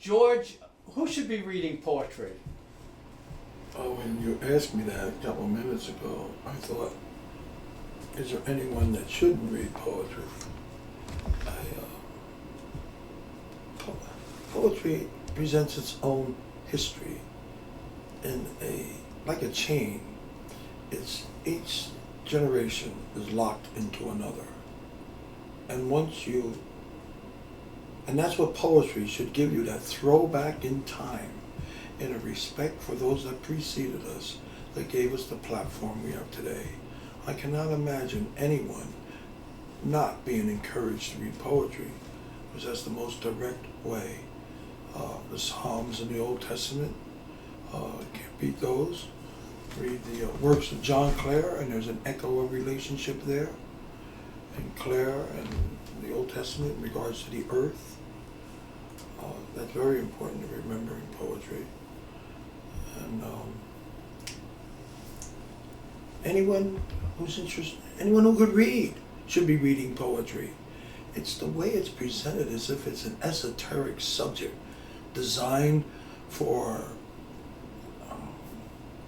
George, who should be reading poetry? Oh, when you asked me that a couple of minutes ago, I thought, is there anyone that shouldn't read poetry? Poetry presents its own history in like a chain. It's each generation is locked into another. And and that's what poetry should give you, that throwback in time, in a respect for those that preceded us, that gave us the platform we have today. I cannot imagine anyone not being encouraged to read poetry, because that's the most direct way. The Psalms in the Old Testament, can't beat those. Read the works of John Clare, and there's an echo of relationship there. And Clare and the Old Testament in regards to the earth. That's very important to remember in poetry. And anyone who's interested, anyone who could read should be reading poetry. It's the way it's presented as if it's an esoteric subject designed for,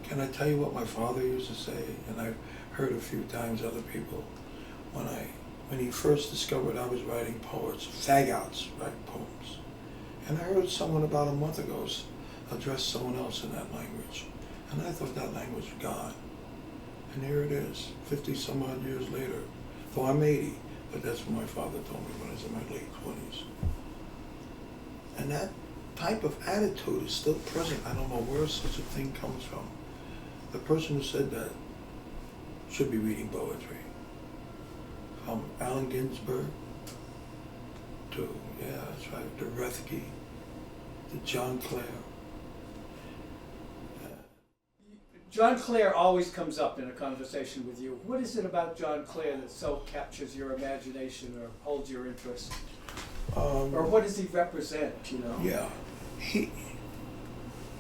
can I tell you what my father used to say? And I've heard a few times other people, when he first discovered I was writing poets, fag-outs write poems. And I heard someone about a month ago address someone else in that language. And I thought that language was gone. And here it is, 50 some odd years later. Though I'm 80, but that's what my father told me when I was in my late 20s. And that type of attitude is still present. I don't know where such a thing comes from. The person who said that should be reading poetry. From Allen Ginsberg to, yeah, that's right, to Rethke, to John Clare. John Clare always comes up in a conversation with you. What is it about John Clare that so captures your imagination or holds your interest? Or what does he represent, you know? Yeah,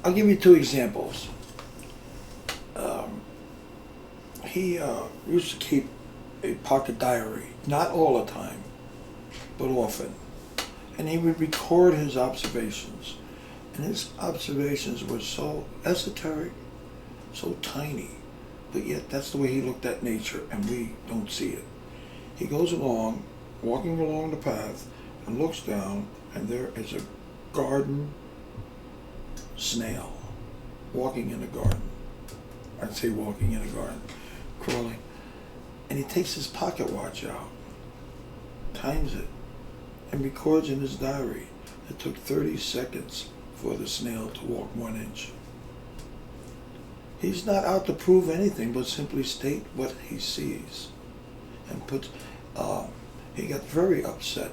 I'll give you two examples. He used to keep a pocket diary, not all the time, but often. And he would record his observations. And his observations were so esoteric, so tiny, but yet that's the way he looked at nature, and we don't see it. He goes along, walking along the path, and looks down, and there is a garden snail walking in a garden. I'd say walking in a garden, crawling. And he takes his pocket watch out, times it, and records in his diary it took 30 seconds for the snail to walk 1 inch. He's not out to prove anything, but simply state what he sees. And he got very upset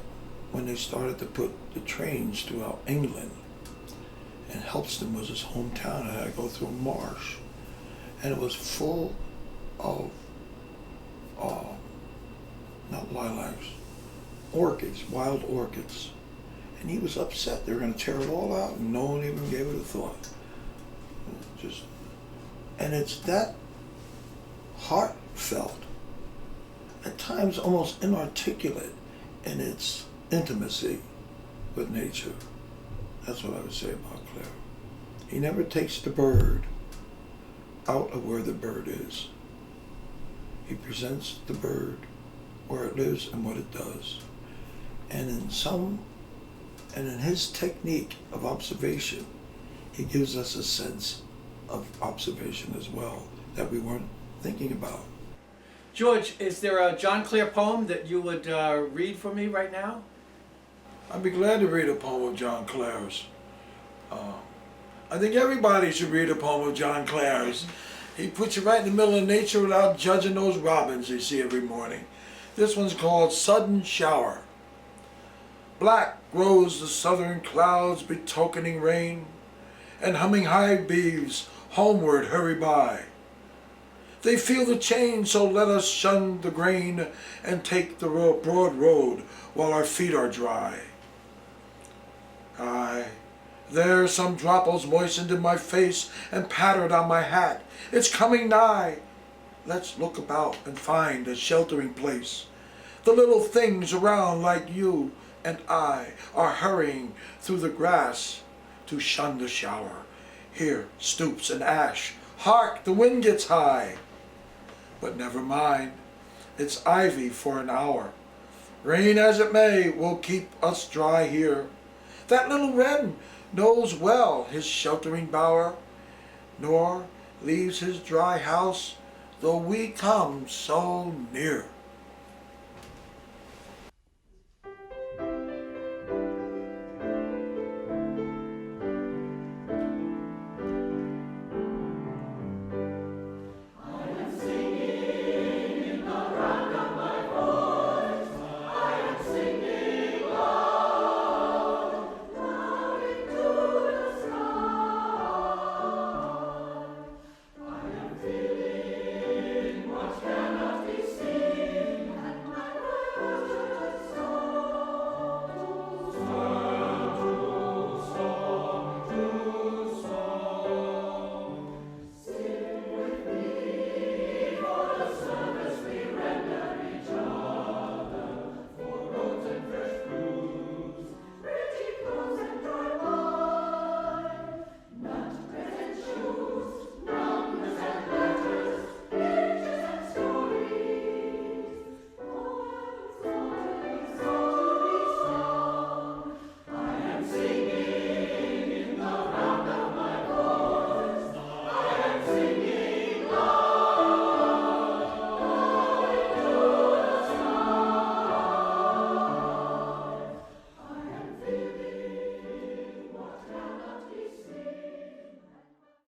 when they started to put the trains throughout England. And Helpston was his hometown, and had to go through a marsh. And it was full of, not lilacs, orchids, wild orchids. And he was upset. They were going to tear it all out, and no one even gave it a thought. And it's that heartfelt, at times almost inarticulate in its intimacy with nature. That's what I would say about Clare. He never takes the bird out of where the bird is. He presents the bird where it lives and what it does. And in his technique of observation, he gives us a sense of observation as well that we weren't thinking about. George, is there a John Clare poem that you would read for me right now? I'd be glad to read a poem of John Clare's. I think everybody should read a poem of John Clare's. He puts you right in the middle of nature without judging those robins you see every morning. This one's called Sudden Shower. Black grows the southern clouds betokening rain, and humming hive bees homeward hurry by. They feel the change, so let us shun the grain and take the broad road while our feet are dry. Aye, there some dropples moistened in my face and pattered on my hat. It's coming nigh. Let's look about and find a sheltering place. The little things around like you and I are hurrying through the grass to shun the shower. Here stoops an ash. Hark, the wind gets high. But never mind, it's ivy for an hour. Rain as it may will keep us dry here. That little wren knows well his sheltering bower, nor leaves his dry house, though we come so near.